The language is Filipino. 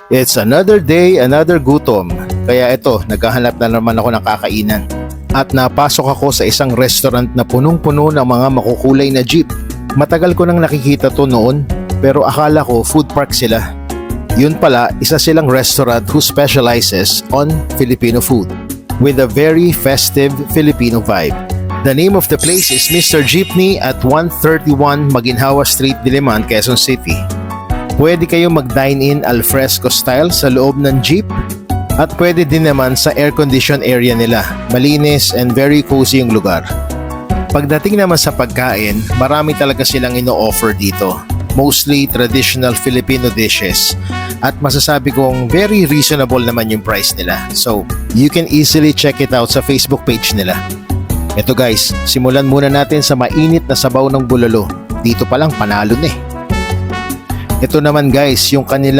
It's another day, another gutom. Kaya ito, naghahanap na naman ako ng kakainan. At napasok ako sa isang restaurant na punong-puno ng mga makukulay na jeep. Matagal ko nang nakikita to noon, pero akala ko food park sila. Yun pala, isa silang restaurant who specializes on Filipino food with a very festive Filipino vibe. The name of the place is Mr. Jeepney at 131 Maginhawa Street, Diliman, Quezon City. Pwede kayo mag-dine-in al fresco style sa loob ng jeep at pwede din naman sa air-conditioned area nila. Malinis and very cozy yung lugar. Pagdating naman sa pagkain, marami talaga silang ino-offer dito. Mostly traditional Filipino dishes at masasabi kong very reasonable naman yung price nila. So, you can easily check it out sa Facebook page nila. Ito guys, simulan muna natin sa mainit na sabaw ng bulalo. Dito pa lang panalo na eh. Ito naman guys, yung kanila